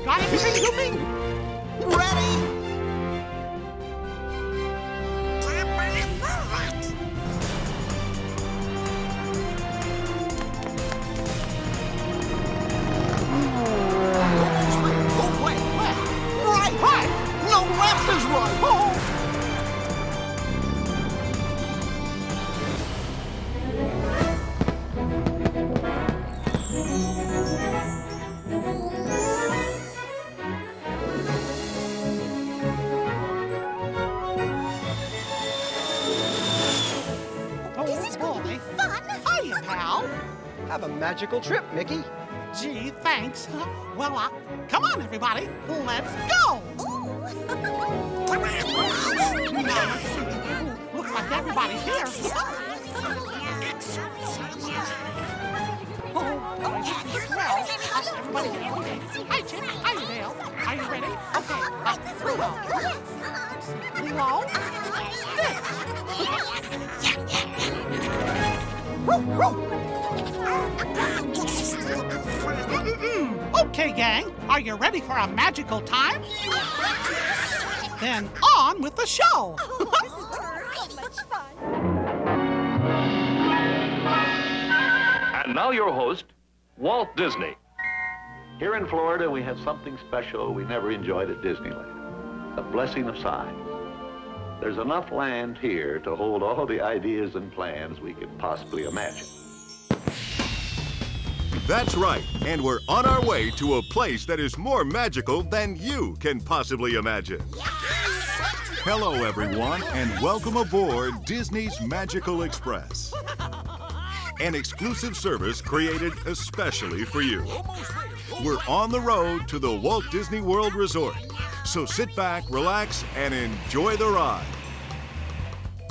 Got everything, Goofy? Ready? Oh, wait, left. Right, right. No, left is right. Oh. This is going to be fun. Hiya, pal. Have a magical trip, Mickey. Gee, thanks. Well, come on, everybody. Let's go. Looks like everybody's here. Everybody get ready. Hi, Chip. Hi, Dale. Are you ready? Okay. Pluto. Okay, gang. Are you ready for a magical time? Then on with the show. This is so much fun. And now your host, Walt Disney. Here in Florida, we have something special we never enjoyed at Disneyland, the blessing of size. There's enough land here to hold all the ideas and plans we could possibly imagine. That's right, and we're on our way to a place that is more magical than you can possibly imagine. Hello, everyone, and welcome aboard Disney's Magical Express, an exclusive service created especially for you. We're on the road to the Walt Disney World Resort, so sit back, relax, and enjoy the ride.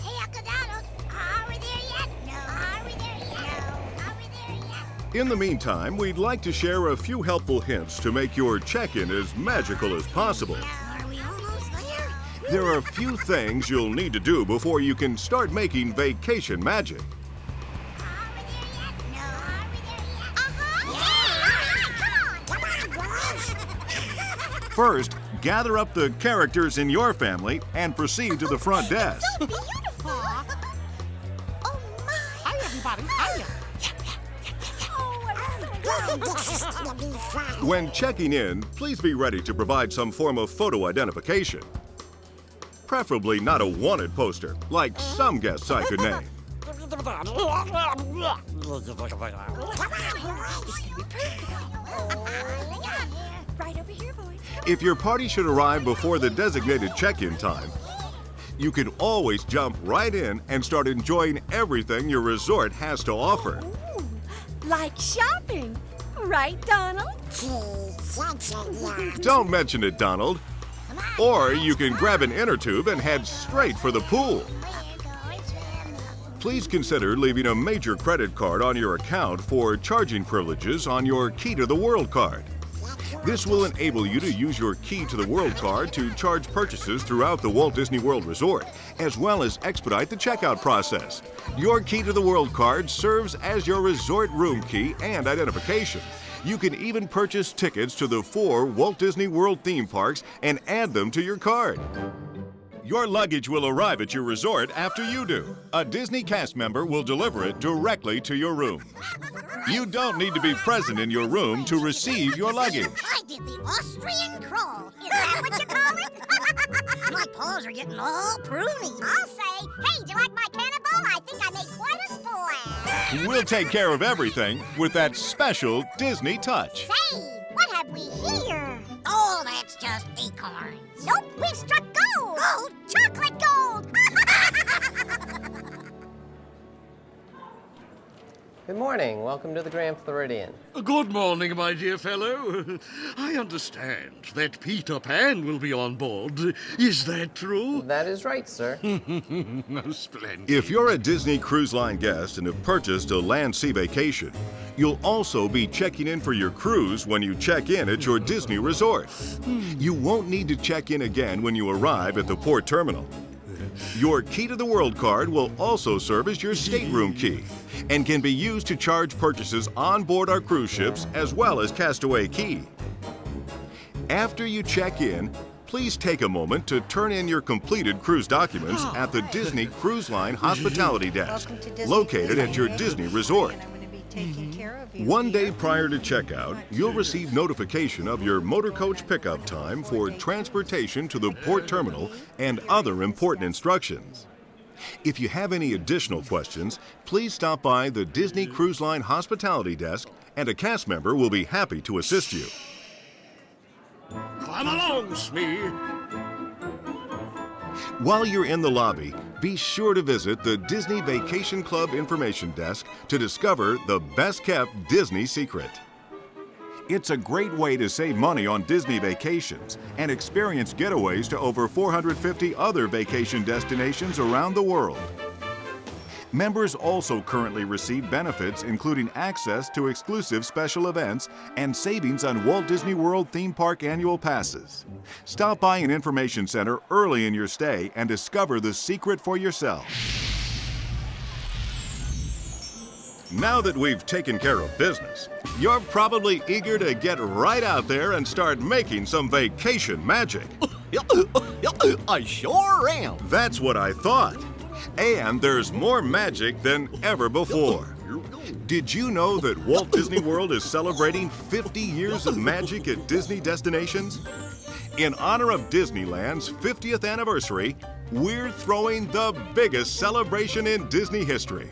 Hey, Uncle Donald, are we there yet? No. Are we there yet? No. Are we there yet? In the meantime, we'd like to share a few helpful hints to make your check-in as magical as possible. Are we almost there? There are a few things you'll need to do before you can start making vacation magic. Are we there yet? No. Are we there yet? Come on, First, gather up the characters in your family and proceed to the front desk. Beautiful. Oh, my. Hi, everybody. Hiya. Oh, I'm so glad. When checking in, please be ready to provide some form of photo identification. Preferably not a wanted poster, like some guests I could name. Right over here, boys. If your party should arrive before the designated check-in time, you can always jump right in and start enjoying everything your resort has to offer. Ooh, like shopping. Right, Donald? Don't mention it, Donald. Or you can grab an inner tube and head straight for the pool. Please consider leaving a major credit card on your account for charging privileges on your Key to the World card. This will enable you to use your Key to the World card to charge purchases throughout the Walt Disney World Resort, as well as expedite the checkout process. Your Key to the World card serves as your resort room key and identification. You can even purchase tickets to the 4 Walt Disney World theme parks and add them to your card. Your luggage will arrive at your resort after you do. A Disney cast member will deliver it directly to your room. You don't need to be present in your room to receive your luggage. I did the Austrian crawl. Is that what you call it? My paws are getting all pruny. I'll say, hey, do you like my cannonball? I think I made quite a splash. We'll take care of everything with that special Disney touch. Say, what have we here? Oh, that's just acorns. Nope, we've struck gold. Gold? Chocolate gold. Good morning. Welcome to the Grand Floridian. Good morning, my dear fellow. I understand that Peter Pan will be on board. Is that true? That is right, sir. Splendid. If you're a Disney Cruise Line guest and have purchased a land sea vacation, you'll also be checking in for your cruise when you check in at your Disney resort. You won't need to check in again when you arrive at the port terminal. Your Key to the World card will also serve as your stateroom key and can be used to charge purchases on board our cruise ships as well as Castaway Key. After you check in, please take a moment to turn in your completed cruise documents at the Disney Cruise Line Hospitality Desk, located at your Disney resort. One day prior to checkout, you'll receive notification of your motor coach pickup time for transportation to the port terminal and other important instructions. If you have any additional questions, please stop by the Disney Cruise Line Hospitality Desk and a cast member will be happy to assist you. Come along, Smee. While you're in the lobby, be sure to visit the Disney Vacation Club Information Desk to discover the best-kept Disney secret. It's a great way to save money on Disney vacations and experience getaways to over 450 other vacation destinations around the world. Members also currently receive benefits including access to exclusive special events and savings on Walt Disney World theme park annual passes. Stop by an information center early in your stay and discover the secret for yourself. Now that we've taken care of business, you're probably eager to get right out there and start making some vacation magic. I sure am. That's what I thought. And there's more magic than ever before. Did you know that Walt Disney World is celebrating 50 years of magic at Disney destinations? In honor of Disneyland's 50th anniversary, we're throwing the biggest celebration in Disney history.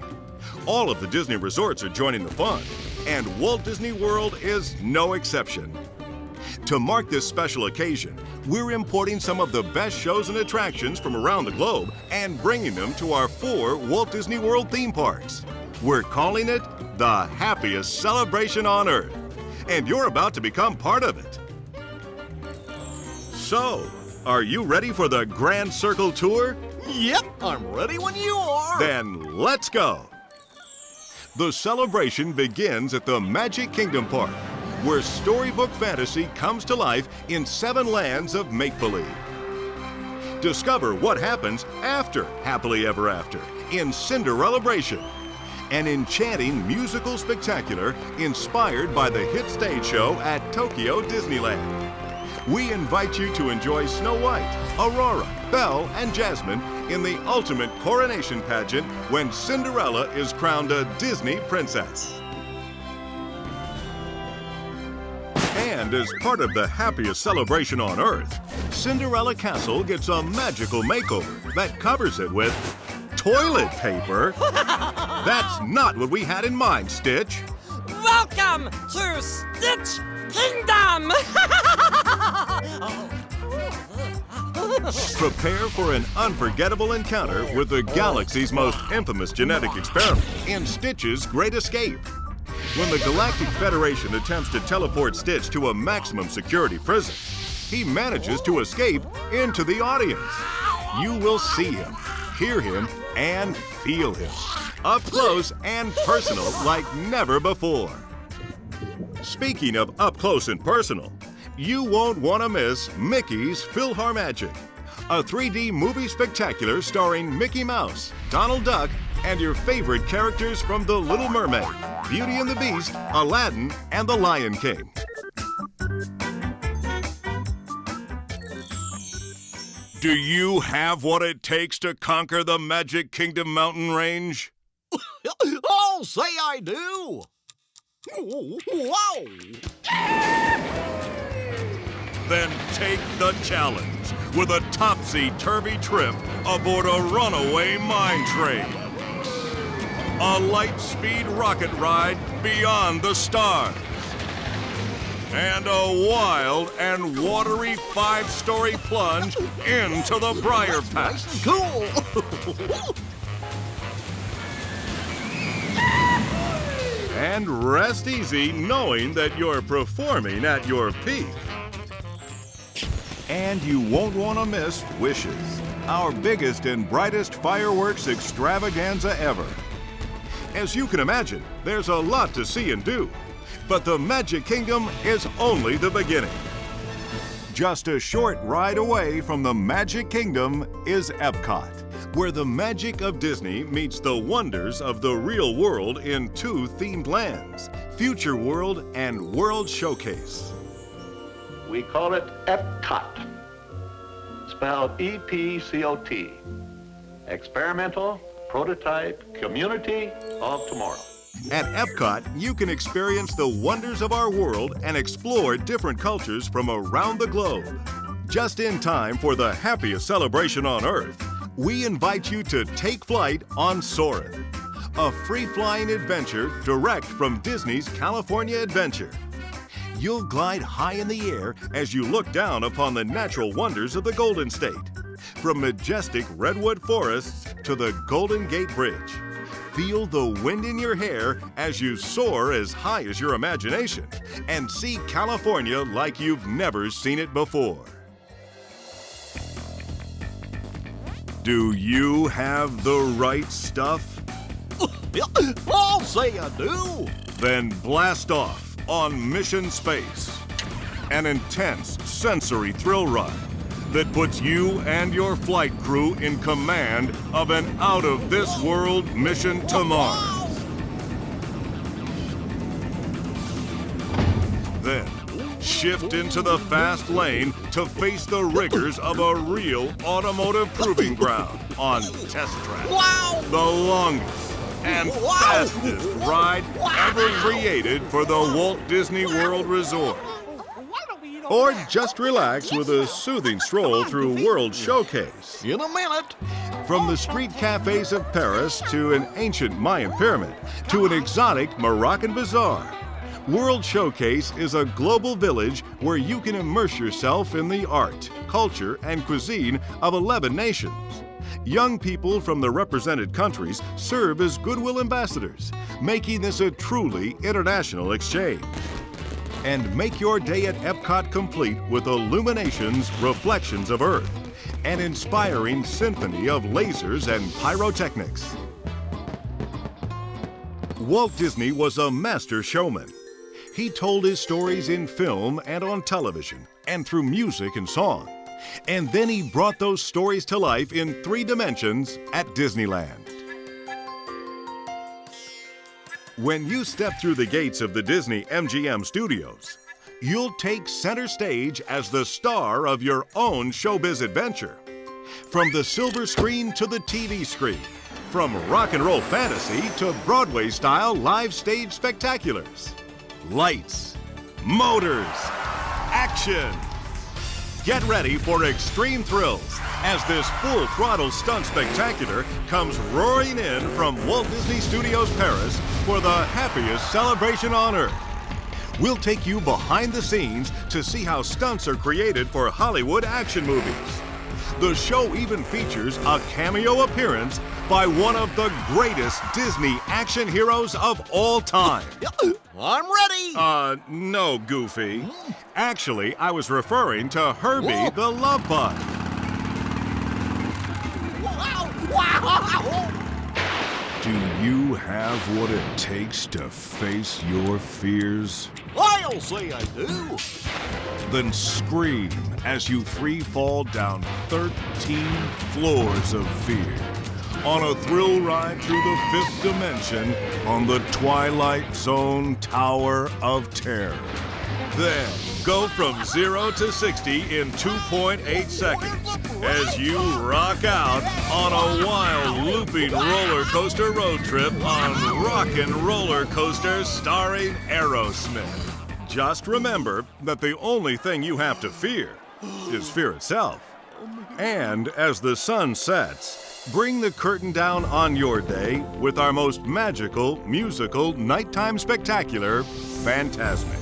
All of the Disney resorts are joining the fun, and Walt Disney World is no exception. To mark this special occasion, we're importing some of the best shows and attractions from around the globe and bringing them to our 4 Walt Disney World theme parks. We're calling it the happiest celebration on Earth, and you're about to become part of it. So, are you ready for the Grand Circle Tour? Yep, I'm ready when you are. Then let's go. The celebration begins at the Magic Kingdom Park, where storybook fantasy comes to life in 7 lands of make-believe. Discover what happens after Happily Ever After in Cinderellabration, an enchanting musical spectacular inspired by the hit stage show at Tokyo Disneyland. We invite you to enjoy Snow White, Aurora, Belle, and Jasmine in the ultimate coronation pageant when Cinderella is crowned a Disney princess. And as part of the happiest celebration on Earth, Cinderella Castle gets a magical makeover that covers it with toilet paper. That's not what we had in mind, Stitch. Welcome to Stitch Kingdom! Prepare for an unforgettable encounter with the galaxy's most infamous genetic experiment in Stitch's Great Escape. When the Galactic Federation attempts to teleport Stitch to a maximum security prison, he manages to escape into the audience. You will see him, hear him, and feel him, up close and personal like never before. Speaking of up close and personal, you won't want to miss Mickey's PhilharMagic, a 3D movie spectacular starring Mickey Mouse, Donald Duck, and your favorite characters from The Little Mermaid, Beauty and the Beast, Aladdin, and The Lion King. Do you have what it takes to conquer the Magic Kingdom mountain range? I'll say I do. Wow! Then take the challenge with a topsy-turvy trip aboard a runaway mine train. A light-speed rocket ride beyond the stars. And a wild and watery 5-story plunge into the Briar Patch. Cool! And rest easy knowing that you're performing at your peak. And you won't want to miss Wishes, our biggest and brightest fireworks extravaganza ever. As you can imagine, there's a lot to see and do, but the Magic Kingdom is only the beginning. Just a short ride away from the Magic Kingdom is Epcot, where the magic of Disney meets the wonders of the real world in 2 themed lands, Future World and World Showcase. We call it Epcot, spelled E-P-C-O-T. Experimental Prototype Community of Tomorrow. At Epcot, you can experience the wonders of our world and explore different cultures from around the globe. Just in time for the happiest celebration on Earth, we invite you to take flight on Soarin', a free-flying adventure direct from Disney's California Adventure. You'll glide high in the air as you look down upon the natural wonders of the Golden State, from majestic redwood forests to the Golden Gate Bridge. Feel the wind in your hair as you soar as high as your imagination and see California like you've never seen it before. Do you have the right stuff? I'll say I do. Then blast off on Mission Space, an intense sensory thrill ride that puts you and your flight crew in command of an out-of-this-world mission to Mars. Then, shift into the fast lane to face the rigors of a real automotive proving ground on Test Track. Wow! The longest and fastest ride ever created for the Walt Disney World Resort. Or just relax with a soothing stroll through World Showcase. In a minute. From the street cafes of Paris to an ancient Mayan pyramid to an exotic Moroccan bazaar, World Showcase is a global village where you can immerse yourself in the art, culture, and cuisine of 11 nations. Young people from the represented countries serve as goodwill ambassadors, making this a truly international exchange. And make your day at Epcot complete with illuminations, reflections of Earth, an inspiring symphony of lasers and pyrotechnics. Walt Disney was a master showman. He told his stories in film and on television, and through music and song. And then he brought those stories to life in 3 dimensions at Disneyland. When you step through the gates of the Disney MGM studios, you'll take center stage as the star of your own showbiz adventure. From the silver screen to the TV screen, from rock and roll fantasy to Broadway-style live stage spectaculars. Lights, motors, action. Get ready for extreme thrills as this full-throttle stunt spectacular comes roaring in from Walt Disney Studios Paris for the happiest celebration on Earth. We'll take you behind the scenes to see how stunts are created for Hollywood action movies. The show even features a cameo appearance by one of the greatest Disney action heroes of all time. I'm ready. No, Goofy. Actually, I was referring to Herbie the Love Bug. Wow! Do you have what it takes to face your fears? I'll say I do. Then scream as you free fall down 13 floors of fear on a thrill ride through the 5th dimension on the Twilight Zone Tower of Terror. Then go from 0 to 60 in 2.8 seconds as you rock out on a wild looping roller coaster road trip on Rockin' Roller Coaster starring Aerosmith. Just remember that the only thing you have to fear is fear itself. And as the sun sets, bring the curtain down on your day with our most magical, musical, nighttime spectacular, Fantasmic.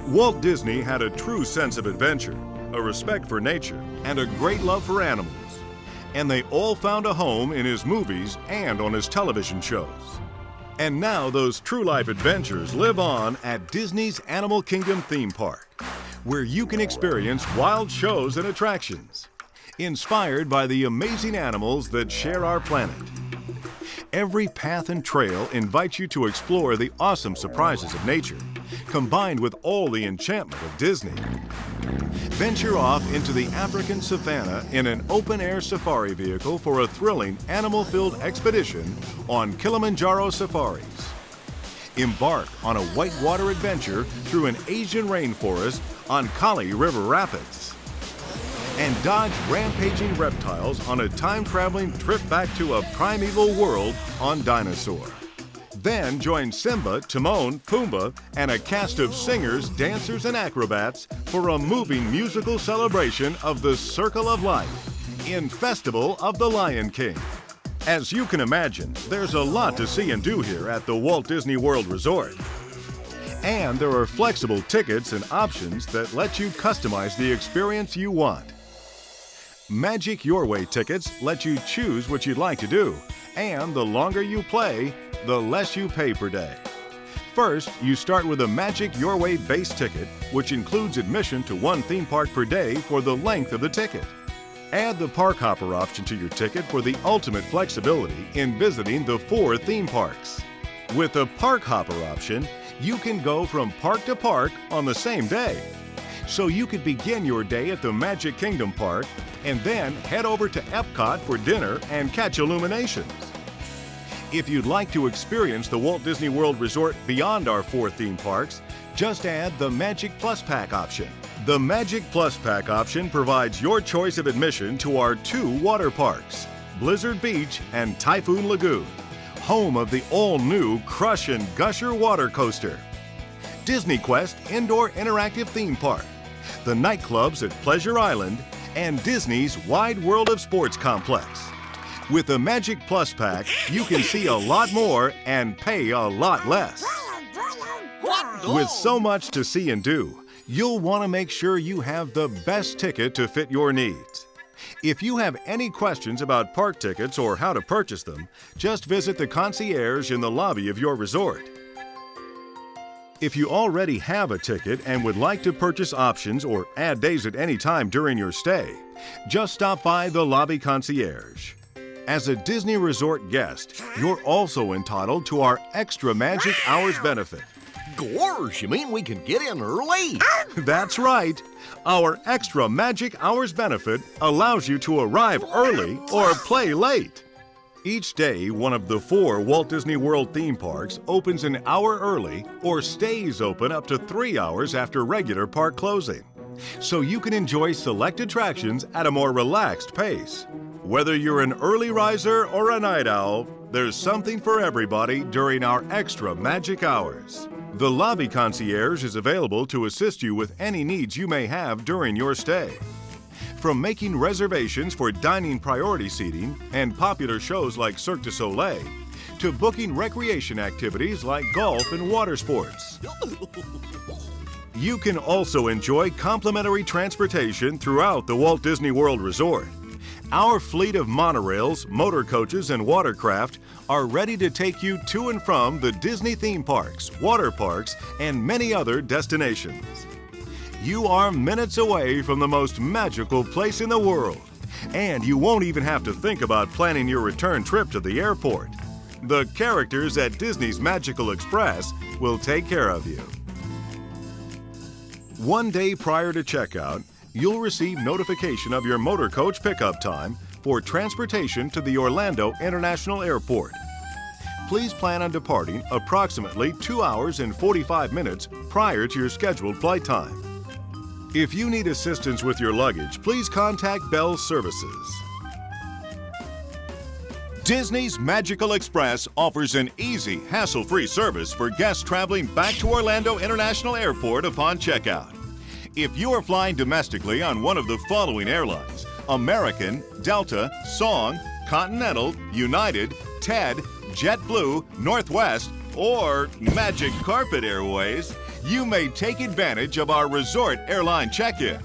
Walt Disney had a true sense of adventure, a respect for nature, and a great love for animals. And they all found a home in his movies and on his television shows. And now those true-life adventures live on at Disney's Animal Kingdom theme park, where you can experience wild shows and attractions, inspired by the amazing animals that share our planet. Every path and trail invites you to explore the awesome surprises of nature, combined with all the enchantment of Disney. Venture off into the African savanna in an open-air safari vehicle for a thrilling animal-filled expedition on Kilimanjaro Safaris. Embark on a whitewater adventure through an Asian rainforest on Kali River Rapids. And dodge rampaging reptiles on a time-traveling trip back to a primeval world on Dinosaur. Then join Simba, Timon, Pumbaa, and a cast of singers, dancers, and acrobats for a moving musical celebration of the Circle of Life in Festival of the Lion King. As you can imagine, there's a lot to see and do here at the Walt Disney World Resort. And there are flexible tickets and options that let you customize the experience you want. Magic Your Way tickets let you choose what you'd like to do, and the longer you play, the less you pay per day. First, you start with a Magic Your Way base ticket, which includes admission to one theme park per day for the length of the ticket. Add the Park Hopper option to your ticket for the ultimate flexibility in visiting the 4 theme parks. With the Park Hopper option, you can go from park to park on the same day. So you could begin your day at the Magic Kingdom Park and then head over to Epcot for dinner and catch Illuminations. If you'd like to experience the Walt Disney World Resort beyond our 4 theme parks, just add the Magic Plus Pack option. The Magic Plus Pack option provides your choice of admission to our 2 water parks, Blizzard Beach and Typhoon Lagoon, home of the all-new Crush and Gusher water coaster, Disney Quest Indoor Interactive Theme Park, the nightclubs at Pleasure Island, and Disney's Wide World of Sports Complex. With the Magic Plus Pack, you can see a lot more and pay a lot less. With so much to see and do, you'll want to make sure you have the best ticket to fit your needs. If you have any questions about park tickets or how to purchase them, just visit the concierge in the lobby of your resort. If you already have a ticket and would like to purchase options or add days at any time during your stay, just stop by the lobby concierge. As a Disney Resort guest, you're also entitled to our Extra Magic Hours benefit. Gorge, you mean we can get in early? That's right. Our Extra Magic Hours benefit allows you to arrive early or play late. Each day, one of the 4 Walt Disney World theme parks opens an hour early or stays open up to 3 hours after regular park closing, so you can enjoy select attractions at a more relaxed pace. Whether you're an early riser or a night owl, there's something for everybody during our Extra Magic Hours. The lobby concierge is available to assist you with any needs you may have during your stay. From making reservations for dining priority seating and popular shows like Cirque du Soleil, to booking recreation activities like golf and water sports. You can also enjoy complimentary transportation throughout the Walt Disney World Resort. Our fleet of monorails, motor coaches, and watercraft are ready to take you to and from the Disney theme parks, water parks, and many other destinations. You are minutes away from the most magical place in the world, and you won't even have to think about planning your return trip to the airport. The characters at Disney's Magical Express will take care of you. One day prior to checkout, you'll receive notification of your motor coach pickup time for transportation to the Orlando International Airport. Please plan on departing approximately 2 hours and 45 minutes prior to your scheduled flight time. If you need assistance with your luggage, please contact Bell Services. Disney's Magical Express offers an easy, hassle-free service for guests traveling back to Orlando International Airport upon checkout. If you are flying domestically on one of the following airlines: American, Delta, Song, Continental, United, TED, JetBlue, Northwest, or Magic Carpet Airways, you may take advantage of our resort airline check-in.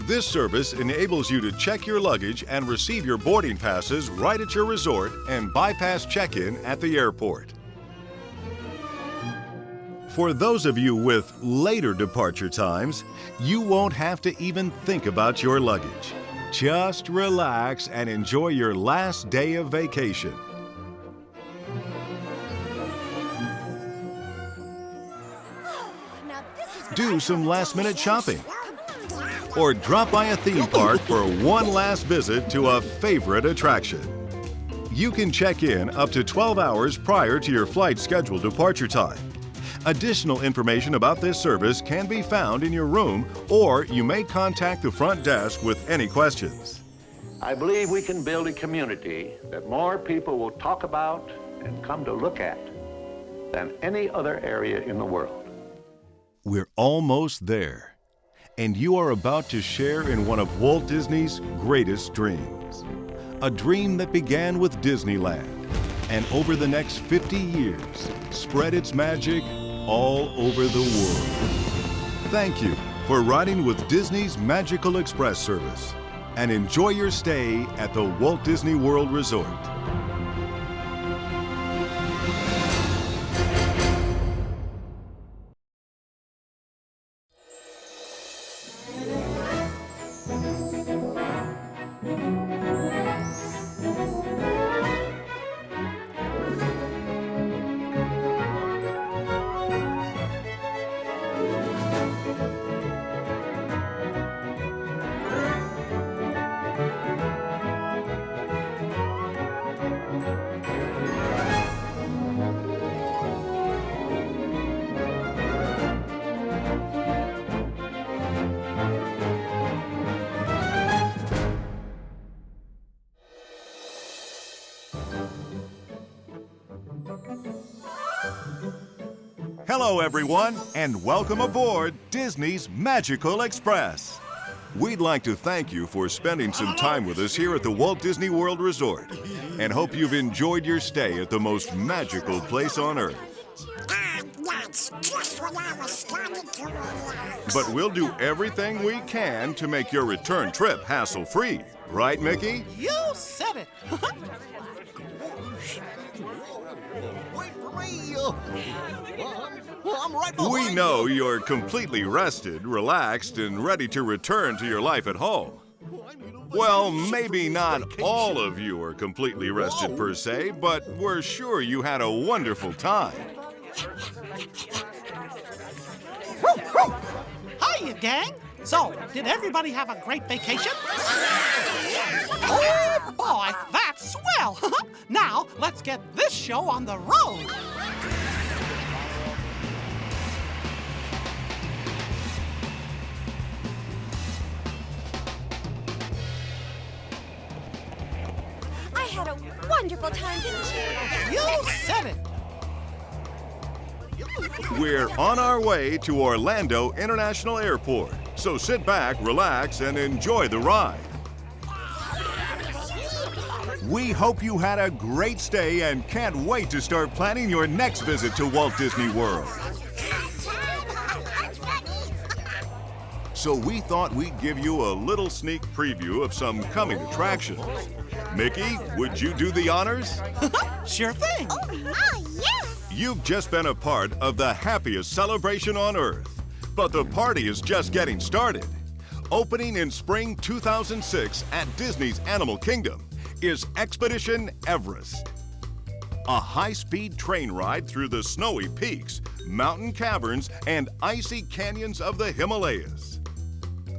This service enables you to check your luggage and receive your boarding passes right at your resort and bypass check-in at the airport. For those of you with later departure times, you won't have to even think about your luggage. Just relax and enjoy your last day of vacation. Do some last-minute shopping, or drop by a theme park for one last visit to a favorite attraction. You can check in up to 12 hours prior to your flight's scheduled departure time Additional information about this service can be found in your room, or you may contact the front desk with any questions. I believe we can build a community that more people will talk about and come to look at than any other area in the world. We're almost there, and you are about to share in one of Walt Disney's greatest dreams. A dream that began with Disneyland, and over the next 50 years, spread its magic all over the world. Thank you for riding with Disney's Magical Express service, and enjoy your stay at the Walt Disney World Resort. Hello, everyone, and welcome aboard Disney's Magical Express. We'd like to thank you for spending some time with us here at the Walt Disney World Resort, and hope you've enjoyed your stay at the most magical place on Earth. That's just what I was starting to relax. But we'll do everything we can to make your return trip hassle-free. Right, Mickey? You said it. Wait for me. I'm right behind We know you're completely rested, relaxed, and ready to return to your life at home. Well, maybe not all of you are completely rested per se, but we're sure you had a wonderful time. Hiya, gang. So, did everybody have a great vacation? Oh, boy, that's swell. Now, let's get this show on the road. I had a wonderful time, didn't you? You said it. We're on our way to Orlando International Airport, so sit back, relax, and enjoy the ride. We hope you had a great stay and can't wait to start planning your next visit to Walt Disney World. So we thought we'd give you a little sneak preview of some coming attractions. Mickey, would you do the honors? Sure thing. Oh, my, yes. You've just been a part of the happiest celebration on Earth, but the party is just getting started. Opening in spring 2006 at Disney's Animal Kingdom is Expedition Everest. A high-speed train ride through the snowy peaks, mountain caverns, and icy canyons of the Himalayas.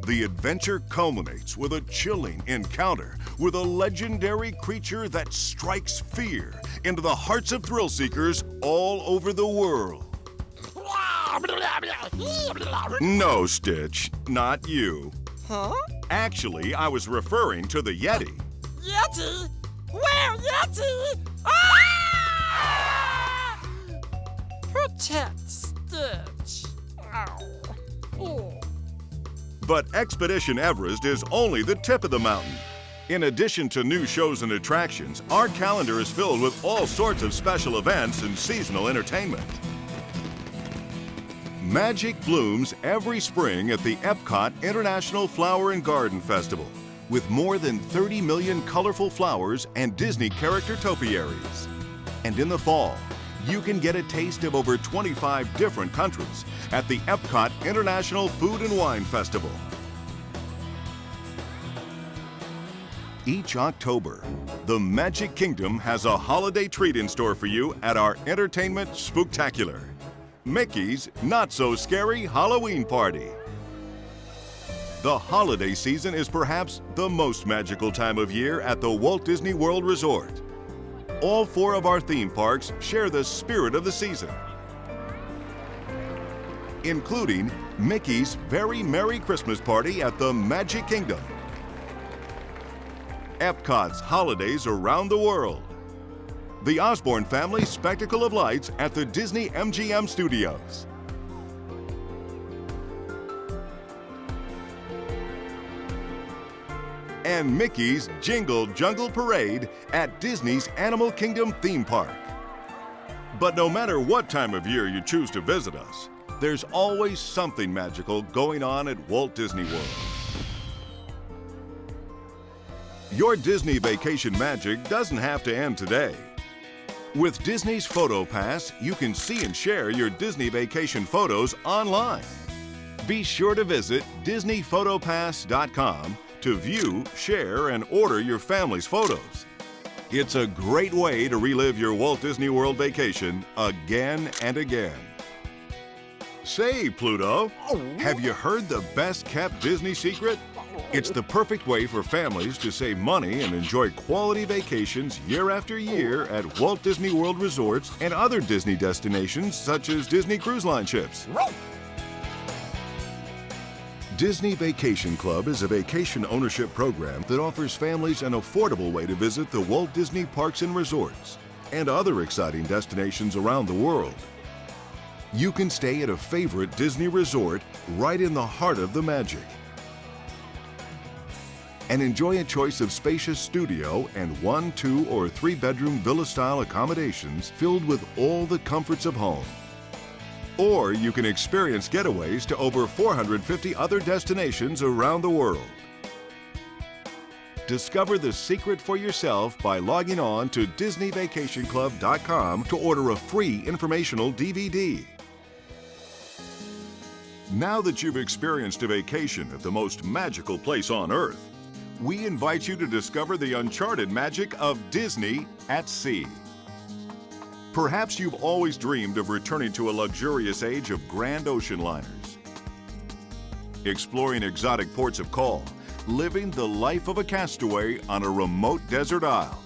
The adventure culminates with a chilling encounter with a legendary creature that strikes fear into the hearts of thrill seekers all over the world. No, Stitch, not you. Huh? Actually, I was referring to the Yeti. Yeti? Where, Yeti? Ah! Protect Stitch. Ow. Oh. But Expedition Everest is only the tip of the mountain. In addition to new shows and attractions, our calendar is filled with all sorts of special events and seasonal entertainment. Magic blooms every spring at the Epcot International Flower and Garden Festival, with more than 30 million colorful flowers and Disney character topiaries. And in the fall, you can get a taste of over 25 different countries at the Epcot International Food and Wine Festival. Each October, the Magic Kingdom has a holiday treat in store for you at our Entertainment Spooktacular, Mickey's Not So Scary Halloween Party. The holiday season is perhaps the most magical time of year at the Walt Disney World Resort. All 4 of our theme parks share the spirit of the season. including Mickey's Very Merry Christmas Party at the Magic Kingdom, Epcot's Holidays Around the World, the Osborne Family's Spectacle of Lights at the Disney MGM Studios, and Mickey's Jingle Jungle Parade at Disney's Animal Kingdom theme park. But no matter what time of year you choose to visit us, there's always something magical going on at Walt Disney World. Your Disney vacation magic doesn't have to end today. With Disney's PhotoPass, you can see and share your Disney vacation photos online. Be sure to visit DisneyPhotopass.com to view, share, and order your family's photos. It's a great way to relive your Walt Disney World vacation again and again. Say, Pluto, have you heard the best-kept Disney secret? It's the perfect way for families to save money and enjoy quality vacations year after year at Walt Disney World resorts and other Disney destinations such as Disney Cruise Line ships. Disney Vacation Club is a vacation ownership program that offers families an affordable way to visit the Walt Disney Parks and Resorts and other exciting destinations around the world. You can stay at a favorite Disney resort right in the heart of the magic and enjoy a choice of spacious studio and 1, 2, or 3-bedroom villa-style accommodations filled with all the comforts of home. Or you can experience getaways to over 450 other destinations around the world. Discover the secret for yourself by logging on to DisneyVacationClub.com to order a free informational DVD. Now that you've experienced a vacation at the most magical place on Earth, we invite you to discover the uncharted magic of Disney at sea. Perhaps you've always dreamed of returning to a luxurious age of grand ocean liners, exploring exotic ports of call, living the life of a castaway on a remote desert isle.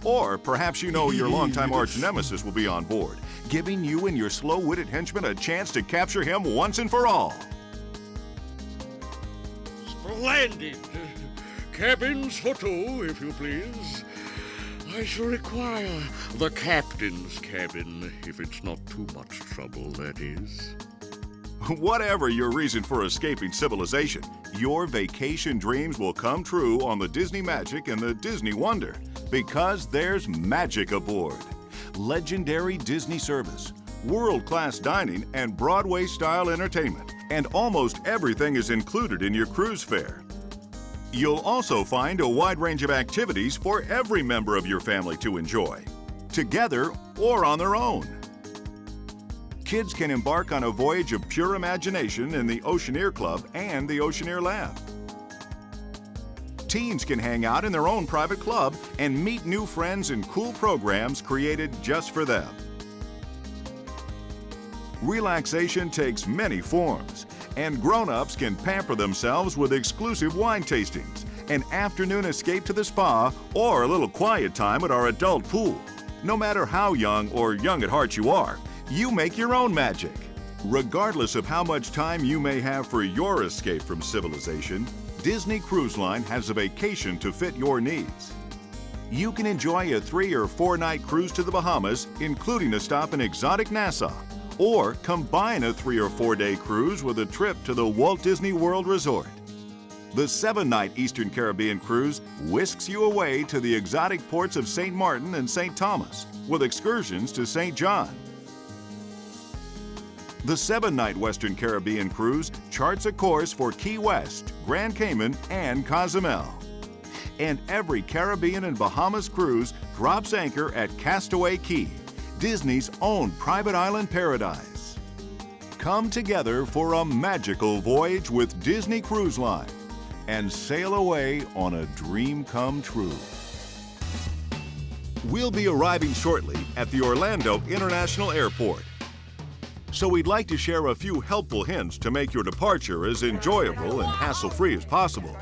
Or perhaps you know your longtime arch nemesis will be on board, giving you and your slow-witted henchman a chance to capture him once and for all. Splendid! Cabins for two, if you please. I shall require the captain's cabin, if it's not too much trouble, that is. Whatever your reason for escaping civilization, your vacation dreams will come true on the Disney Magic and the Disney Wonder, because there's magic aboard. Legendary Disney service, world-class dining, and Broadway-style entertainment. And almost everything is included in your cruise fare. You'll also find a wide range of activities for every member of your family to enjoy, together or on their own. Kids can embark on a voyage of pure imagination in the Oceaneer Club and the Oceaneer Lab. Teens can hang out in their own private club and meet new friends in cool programs created just for them. Relaxation takes many forms, and grown-ups can pamper themselves with exclusive wine tastings, an afternoon escape to the spa, or a little quiet time at our adult pool. No matter how young or young at heart you are, you make your own magic. Regardless of how much time you may have for your escape from civilization, Disney Cruise Line has a vacation to fit your needs. You can enjoy a 3- or 4-night cruise to the Bahamas, including a stop in exotic Nassau, or combine a 3- or 4-day cruise with a trip to the Walt Disney World Resort. The 7-night Eastern Caribbean cruise whisks you away to the exotic ports of St. Martin and St. Thomas, with excursions to St. John. The 7-night Western Caribbean cruise charts a course for Key West, Grand Cayman, and Cozumel. And every Caribbean and Bahamas cruise drops anchor at Castaway Cay, Disney's own private island paradise. Come together for a magical voyage with Disney Cruise Line and sail away on a dream come true. We'll be arriving shortly at the Orlando International Airport. So we'd like to share a few helpful hints to make your departure as enjoyable and hassle-free as possible.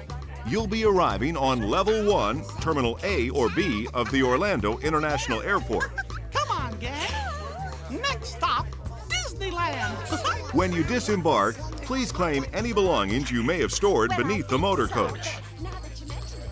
You'll be arriving on Level 1, Terminal A or B of the Orlando International Airport. Come on, gang. Next stop, Disneyland. When you disembark, please claim any belongings you may have stored beneath the motor coach. Now that you mention it.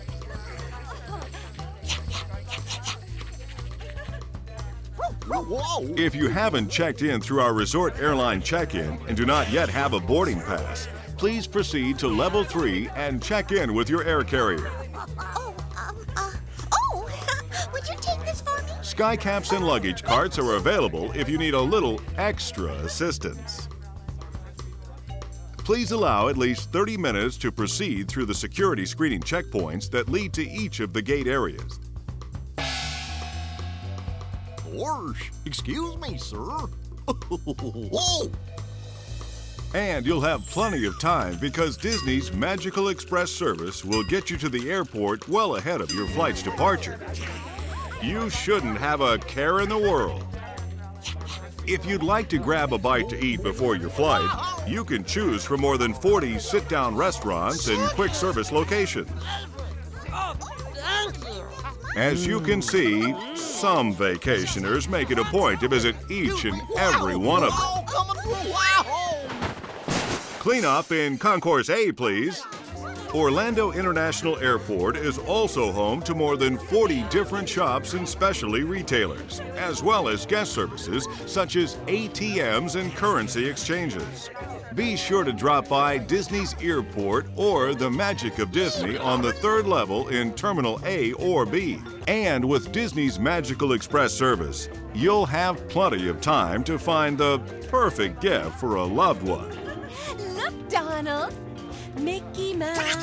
Whoa! If you haven't checked in through our resort airline check-in and do not yet have a boarding pass, please proceed to level 3 and check in with your air carrier. Would you take this for me? Skycaps and luggage carts are available if you need a little extra assistance. Please allow at least 30 minutes to proceed through the security screening checkpoints that lead to each of the gate areas. Gosh, excuse me, sir. Whoa! And you'll have plenty of time because Disney's Magical Express service will get you to the airport well ahead of your flight's departure. You shouldn't have a care in the world. If you'd like to grab a bite to eat before your flight, you can choose from more than 40 sit-down restaurants and quick-service locations. Oh, thank you. As you can see, some vacationers make it a point to visit each and every one of them. Wow, coming through, wow! Clean up in Concourse A, please. Orlando International Airport is also home to more than 40 different shops and specialty retailers, as well as guest services such as ATMs and currency exchanges. Be sure to drop by Disney's Airport or the Magic of Disney on the 3rd level in Terminal A or B. And with Disney's Magical Express service, you'll have plenty of time to find the perfect gift for a loved one. Look, Donald. Mickey Mouse.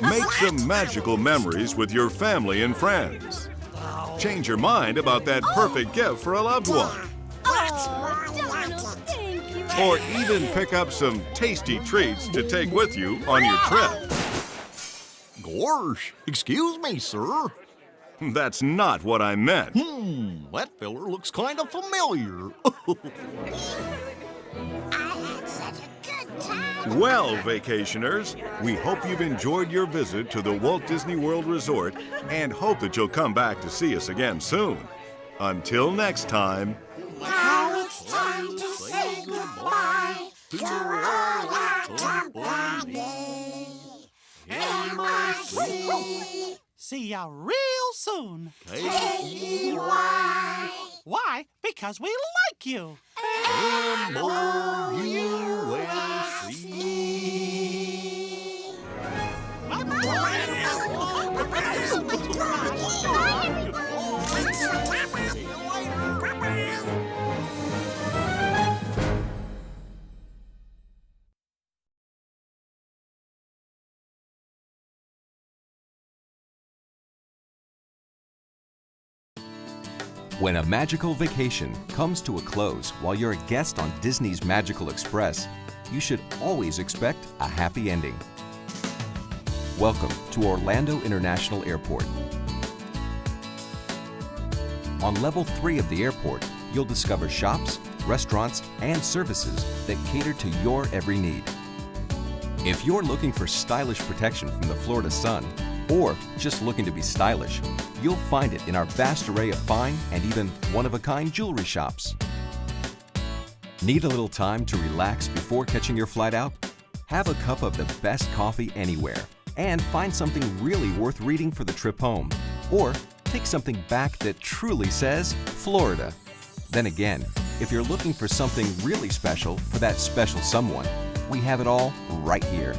Make some magical memories with your family and friends. Change your mind about that perfect gift for a loved one. Donald, thank you. Or even pick up some tasty treats to take with you on your trip. Gosh, excuse me, sir. That's not what I meant. That filler looks kind of familiar. I had such a good time. Well, vacationers, we hope you've enjoyed your visit to the Walt Disney World Resort and hope that you'll come back to see us again soon. Until next time. Now it's time to say goodbye to all our company. M-I-C. See ya real soon. K-E-Y. Why? Because we like you. M-O-U-S-E. When a magical vacation comes to a close while you're a guest on Disney's Magical Express, you should always expect a happy ending. Welcome to Orlando International Airport. On level 3 of the airport, you'll discover shops, restaurants, and services that cater to your every need. If you're looking for stylish protection from the Florida sun, or just looking to be stylish, you'll find it in our vast array of fine and even one-of-a-kind jewelry shops. Need a little time to relax before catching your flight out? Have a cup of the best coffee anywhere and find something really worth reading for the trip home. Or take something back that truly says Florida. Then again, if you're looking for something really special for that special someone, we have it all right here.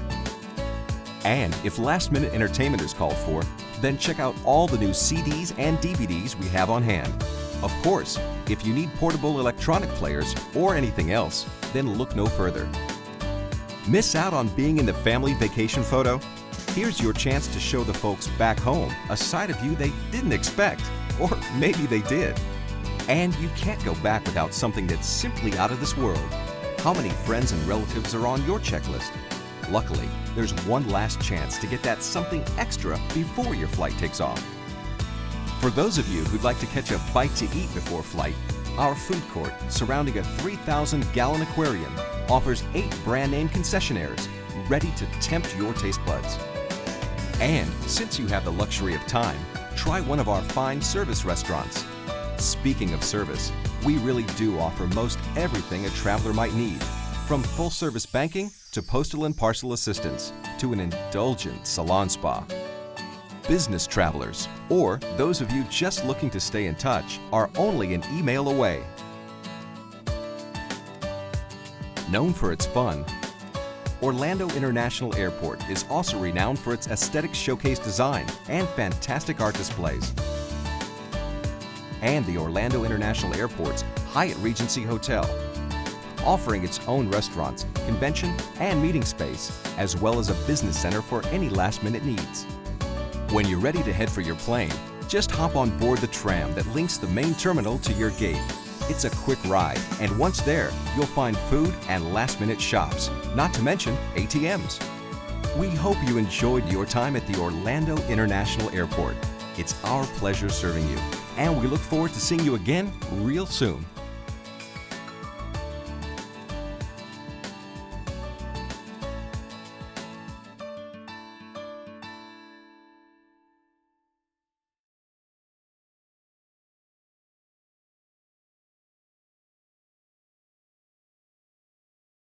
And if last-minute entertainment is called for, then check out all the new CDs and DVDs we have on hand. Of course, if you need portable electronic players or anything else, then look no further. Miss out on being in the family vacation photo? Here's your chance to show the folks back home a side of you they didn't expect, or maybe they did. And you can't go back without something that's simply out of this world. How many friends and relatives are on your checklist? Luckily, there's one last chance to get that something extra before your flight takes off. For those of you who'd like to catch a bite to eat before flight, our food court surrounding a 3,000-gallon aquarium offers 8 brand-name concessionaires ready to tempt your taste buds. And since you have the luxury of time, try one of our fine service restaurants. Speaking of service, we really do offer most everything a traveler might need, from full-service banking to postal and parcel assistance to an indulgent salon spa. Business travelers, or those of you just looking to stay in touch, are only an email away. Known for its fun, Orlando International Airport is also renowned for its aesthetic showcase design and fantastic art displays. And the Orlando International Airport's Hyatt Regency Hotel, offering its own restaurants, convention, and meeting space, as well as a business center for any last-minute needs. When you're ready to head for your plane, just hop on board the tram that links the main terminal to your gate. It's a quick ride, and once there, you'll find food and last-minute shops, not to mention ATMs. We hope you enjoyed your time at the Orlando International Airport. It's our pleasure serving you, and we look forward to seeing you again real soon.